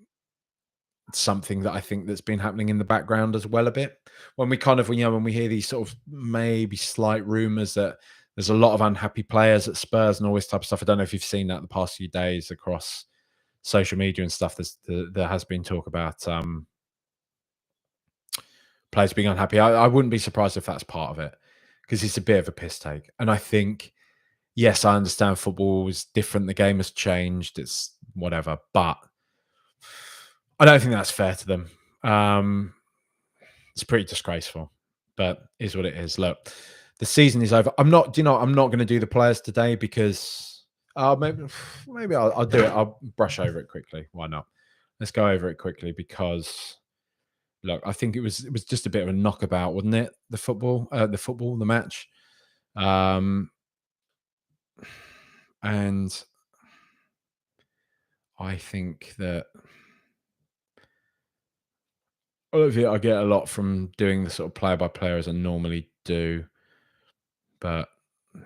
something that I think that's been happening in the background as well a bit. When we kind of, when we hear these sort of maybe slight rumors that there's a lot of unhappy players at Spurs and all this type of stuff. I don't know if you've seen that the past few days across social media and stuff. There has been talk about players being unhappy. I wouldn't be surprised if that's part of it, because it's a bit of a piss take. And I think, yes, I understand football is different. The game has changed. It's whatever. But I don't think that's fair to them. It's pretty disgraceful, but is what it is. Look, the season is over. I'm not going to do the players today because maybe I'll do it. I'll brush over it quickly. Why not? Let's go over it quickly because, look, I think it was just a bit of a knockabout, wasn't it? The match. And I think that obviously I get a lot from doing the sort of player by player as I normally do, but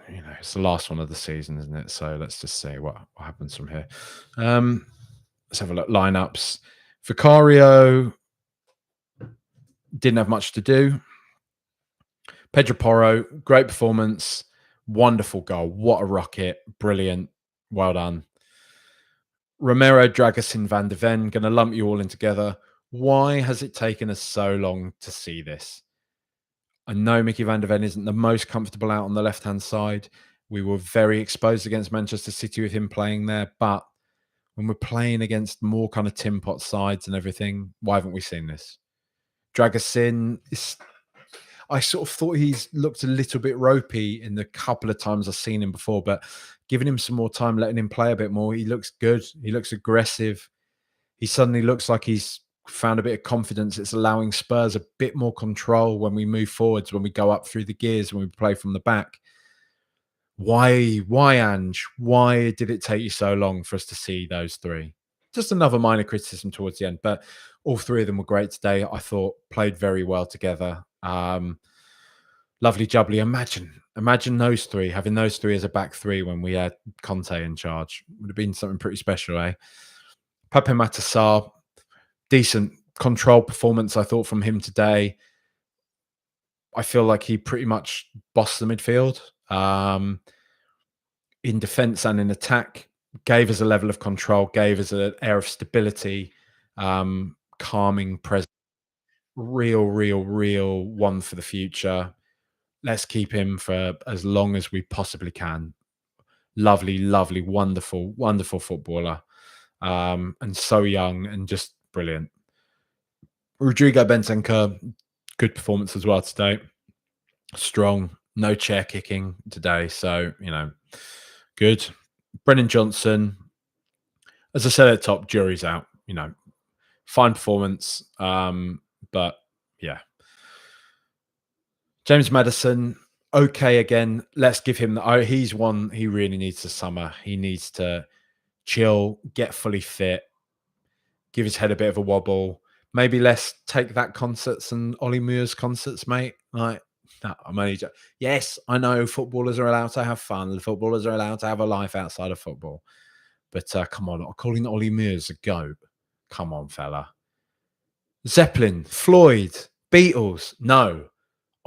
it's the last one of the season, isn't it? So let's just see what happens from here. Let's have a look. Lineups. Vicario didn't have much to do. Pedro Porro, great performance, wonderful goal. What a rocket. Brilliant. Well done. Romero, Dragusin, Van de Ven, going to lump you all in together. Why has it taken us so long to see this? I know Mickey Van de Ven isn't the most comfortable out on the left-hand side. We were very exposed against Manchester City with him playing there, but when we're playing against more kind of tin pot sides and everything, why haven't we seen this? Dragusin is... I sort of thought he's looked a little bit ropey in the couple of times I've seen him before, but giving him some more time, letting him play a bit more, he looks good. He looks aggressive. He suddenly looks like he's found a bit of confidence. It's allowing Spurs a bit more control when we move forwards, when we go up through the gears, when we play from the back. Why, Ange? Why did it take you so long for us to see those three? Just another minor criticism towards the end, but all three of them were great today. I thought played very well together. Lovely jubbly. Imagine those three, having those three as a back three when we had Conte in charge. Would have been something pretty special, eh? Pape Matar, decent control performance, I thought, from him today. I feel like he pretty much bossed the midfield. In defence and in attack, gave us a level of control, gave us an air of stability, calming presence. Real one for the future. Let's keep him for as long as we possibly can. Lovely, wonderful footballer. And so young and just brilliant. Rodrigo Bentancur, good performance as well today. Strong, no chair kicking today. So, good. Brennan Johnson, as I said at the top, jury's out. Fine performance. But yeah. James Maddison, okay again. Let's give him he's one he really needs the summer. He needs to chill, get fully fit, give his head a bit of a wobble. Maybe let's take that concerts and Ollie Muir's concerts, mate. Like, no, I'm only yes, I know footballers are allowed to have fun. Footballers are allowed to have a life outside of football. But come on, calling Ollie Muir's a goat. Come on, fella. Zeppelin, Floyd, Beatles. No.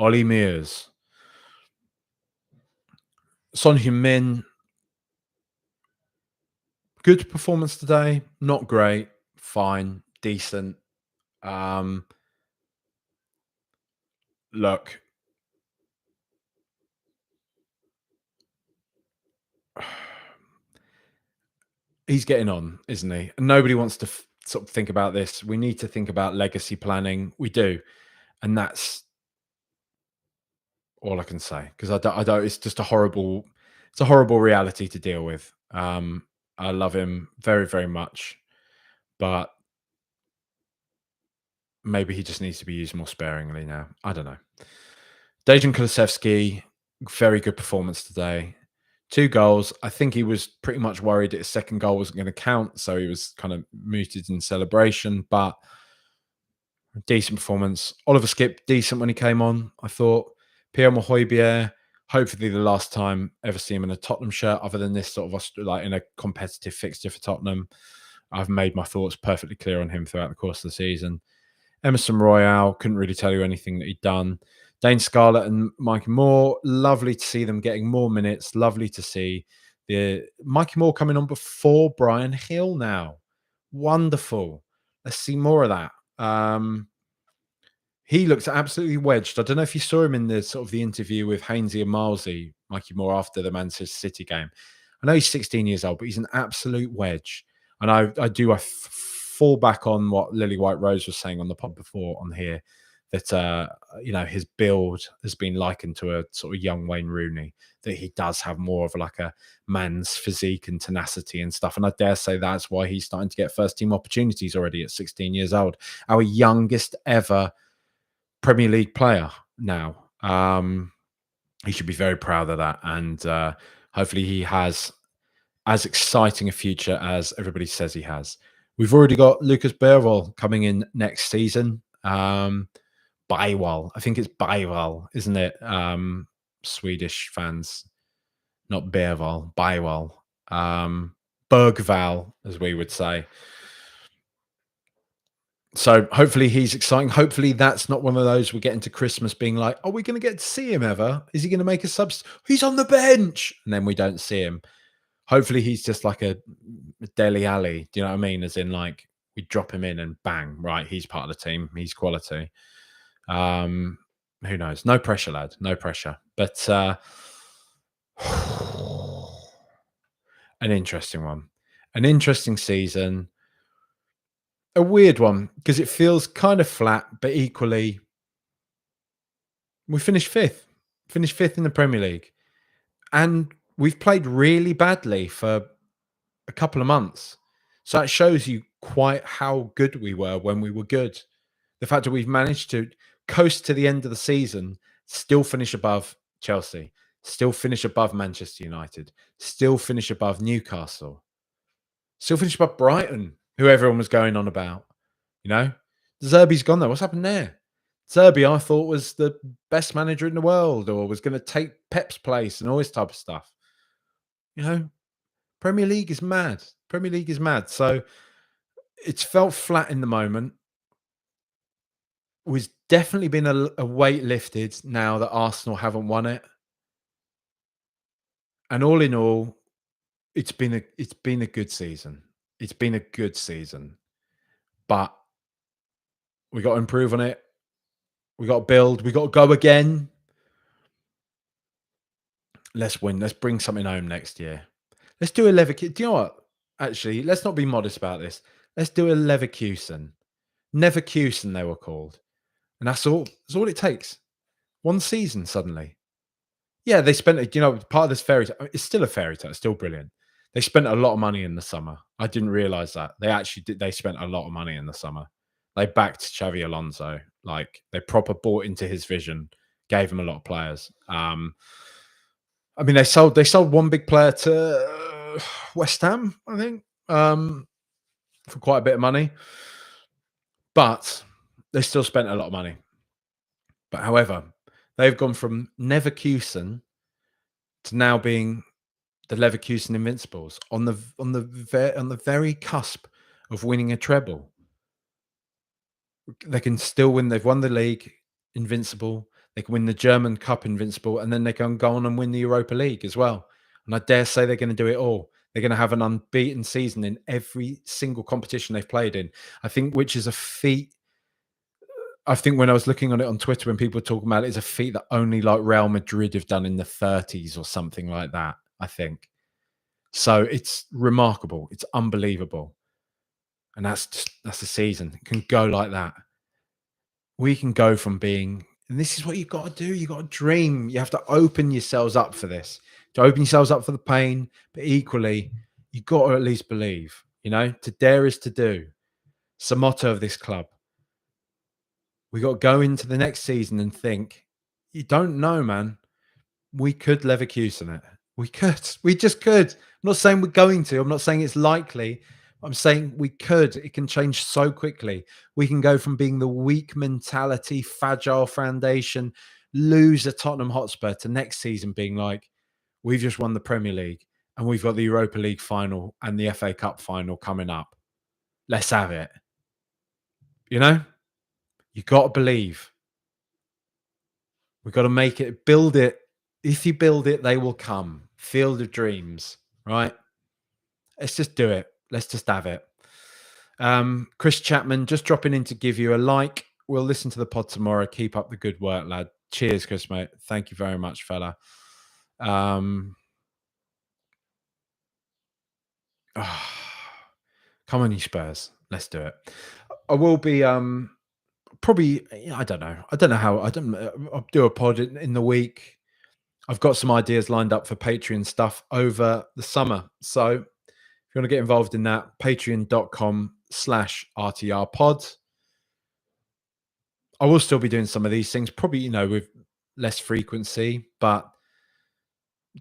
Ollie Mears. Son Heung-min, good performance today. Not great. Fine. Decent. Um, look, he's getting on, isn't he? And nobody wants to sort of think about this. We need to think about legacy planning. We do. And that's all I can say, because I don't. It's just a horrible. It's a horrible reality to deal with. I love him very, very much, but maybe he just needs to be used more sparingly now. I don't know. Dejan Kulusevski, very good performance today. 2 goals. I think he was pretty much worried that his second goal wasn't going to count, so he was kind of muted in celebration. But decent performance. Oliver Skip, decent when he came on, I thought. Pierre Mahoybier, hopefully the last time ever see him in a Tottenham shirt, other than this sort of like in a competitive fixture for Tottenham. I've made my thoughts perfectly clear on him throughout the course of the season. Emerson Royale, couldn't really tell you anything that he'd done. Dane Scarlett and Mikey Moore, lovely to see them getting more minutes. Lovely to see the Mikey Moore coming on before Brian Hill now. Wonderful. Let's see more of that. He looks absolutely wedged. I don't know if you saw him in the sort of the interview with Hainsey and Milesy, Mikey Moore, after the Manchester City game. I know he's 16 years old, but he's an absolute wedge. And I fall back on what Lily White Rose was saying on the pod before on here, that his build has been likened to a sort of young Wayne Rooney, that he does have more of like a man's physique and tenacity and stuff. And I dare say that's why he's starting to get first team opportunities already at 16 years old. Our youngest ever Premier League player now. He should be very proud of that. And hopefully he has as exciting a future as everybody says he has. We've already got Lucas Bergvall coming in next season. Bywall. I think it's Bywall, isn't it? Swedish fans. Not Bergvall. Bywall. Bergvall, as we would say. So hopefully he's exciting. Hopefully that's not one of those we get into Christmas being like, are we going to get to see him ever? Is he going to make a He's on the bench. And then we don't see him. Hopefully he's just like a Dele Alli. Do you know what I mean? As in like we drop him in and bang, right, he's part of the team. He's quality. Who knows? No pressure, lad. No pressure. But an interesting one. An interesting season. A weird one because it feels kind of flat, but equally, we finished fifth. Finished fifth in the Premier League. And we've played really badly for a couple of months. So that shows you quite how good we were when we were good. The fact that we've managed to coast to the end of the season, still finish above Chelsea, still finish above Manchester United, still finish above Newcastle, still finish above Brighton, who everyone was going on about. You know, Zerbi's gone there. What's happened there? Zerbi, I thought, was the best manager in the world, or was going to take Pep's place and all this type of stuff. You know, Premier League is mad. Premier League is mad. So it's felt flat in the moment. There's definitely been a weight lifted now that Arsenal haven't won it. And all in all, it's been a good season. It's been a good season. But we got to improve on it. We got to build. We got to go again. Let's win. Let's bring something home next year. Let's do a Leverkusen. Do you know what? Actually, let's not be modest about this. Let's do a Leverkusen. Neverkusen, they were called. And that's all. That's all it takes. One season suddenly. Yeah, they spent, part of this fairy tale. It's still a fairy tale. It's still brilliant. They spent a lot of money in the summer. I didn't realize that. They actually did. They spent a lot of money in the summer. They backed Xavi Alonso. Like, they proper bought into his vision, gave him a lot of players. I mean, they sold one big player to West Ham, I think, for quite a bit of money. But they still spent a lot of money. But however, they've gone from Neverkusen to now being the Leverkusen Invincibles on the very cusp of winning a treble. They can still win. They've won the league, invincible. They can win the German Cup invincible, and then they can go on and win the Europa League as well. And I dare say they're going to do it all. They're going to have an unbeaten season in every single competition they've played in. I think, which is a feat. I think when I was looking on it on Twitter, when people were talking about it, it's a feat that only like Real Madrid have done in the 30s or something like that. I think so. It's remarkable. It's unbelievable, and that's the season. It can go like that. We can go from being, and this is what you've got to do. You got to dream. You have to open yourselves up for this. To open yourselves up for the pain, but equally, you got to at least believe. You know, to dare is to do. It's the motto of this club. We got to go into the next season and think, you don't know, man. We could Leverkusen it. We could. We just could. I'm not saying we're going to. I'm not saying it's likely. I'm saying we could. It can change so quickly. We can go from being the weak mentality, fragile foundation, lose a Tottenham Hotspur to next season being like, we've just won the Premier League and we've got the Europa League final and the FA Cup final coming up. Let's have it. You know, you got to believe. We've got to make it, build it. If you build it, they will come. Field of dreams, right? Let's just do it. Let's just have it. Chris Chapman, just dropping in to give you a like. We'll listen to the pod tomorrow. Keep up the good work, lad. Cheers, Chris, mate. Thank you very much, fella. Come on, you Spurs. Let's do it. I will be probably, I don't know. I don't know how. I'll do a pod in the week. I've got some ideas lined up for Patreon stuff over the summer. So if you want to get involved in that, patreon.com/RTR pod. I will still be doing some of these things, probably, you know, with less frequency, but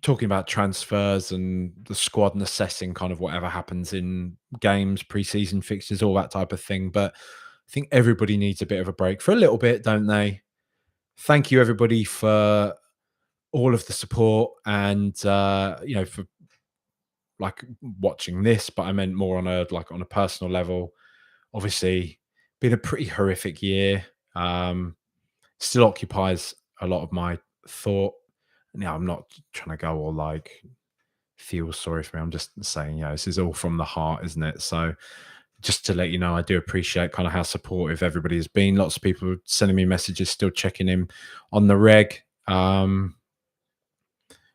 talking about transfers and the squad and assessing kind of whatever happens in games, preseason fixtures, all that type of thing. But I think everybody needs a bit of a break for a little bit, don't they? Thank you, everybody, for all of the support and, you know, for like watching this, but I meant more on a personal level. Obviously, been a pretty horrific year. Still occupies a lot of my thought. Now, I'm not trying to go all like feel sorry for me. I'm just saying, you know, this is all from the heart, isn't it? So just to let you know, I do appreciate kind of how supportive everybody has been. Lots of people sending me messages, still checking in on the reg.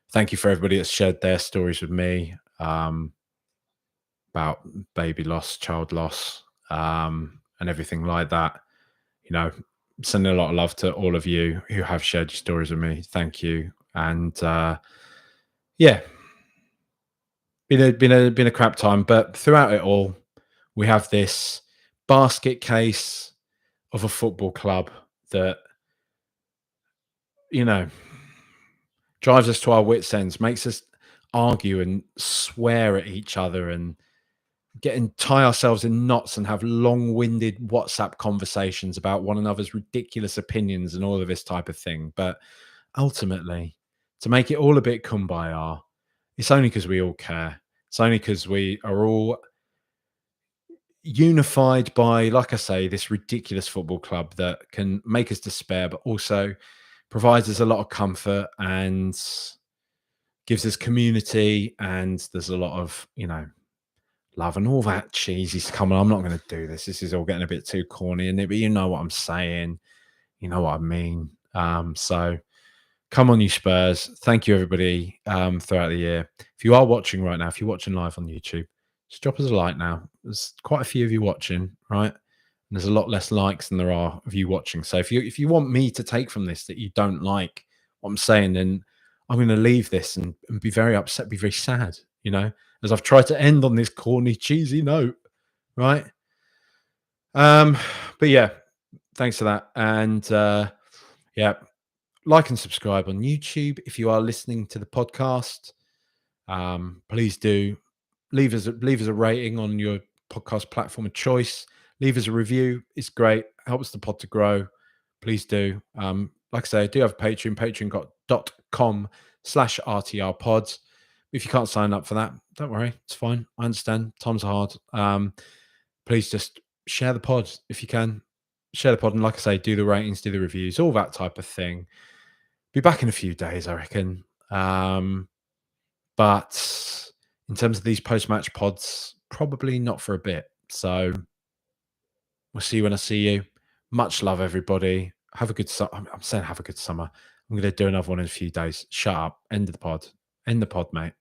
Thank you for everybody that's shared their stories with me about baby loss, child loss, and everything like that. You know, sending a lot of love to all of you who have shared your stories with me. Thank you. And yeah, been a crap time, but throughout it all, we have this basket case of a football club that, you know, drives us to our wits' ends, makes us argue and swear at each other and tie ourselves in knots and have long-winded WhatsApp conversations about one another's ridiculous opinions and all of this type of thing. But ultimately, to make it all a bit kumbaya, it's only because we all care. It's only because we are all unified by, like I say, this ridiculous football club that can make us despair, but also provides us a lot of comfort and gives us community. And there's a lot of, you know, love and all that cheesy. Come on, I'm not going to do this. This is all getting a bit too corny, and but you know what I'm saying. You know what I mean. So come on, you Spurs. Thank you, everybody, throughout the year. If you are watching right now, if you're watching live on YouTube, just drop us a like now. There's quite a few of you watching, right? And there's a lot less likes than there are of you watching. So if you want me to take from this that you don't like what I'm saying, then I'm going to leave this and be very upset, be very sad, you know, as I've tried to end on this corny, cheesy note, right? But yeah, thanks for that. And yeah, like and subscribe on YouTube if you are listening to the podcast. Please do leave us a rating on your podcast platform of choice. Leave us a review. It's great. Helps the pod to grow. Please do. Like I say, I do have a Patreon, patreon.com/RTR pods. If you can't sign up for that, don't worry. It's fine. I understand. Times are hard. Please just share the pod if you can. share the pod, and like I say, do the ratings, do the reviews, all that type of thing. Be back in a few days, I reckon. But in terms of these post-match pods, probably not for a bit. So we'll see you when I see you. Much love, everybody. Have a good summer. I'm saying have a good summer. I'm going to do another one in a few days. Shut up. End of the pod. End the pod, mate.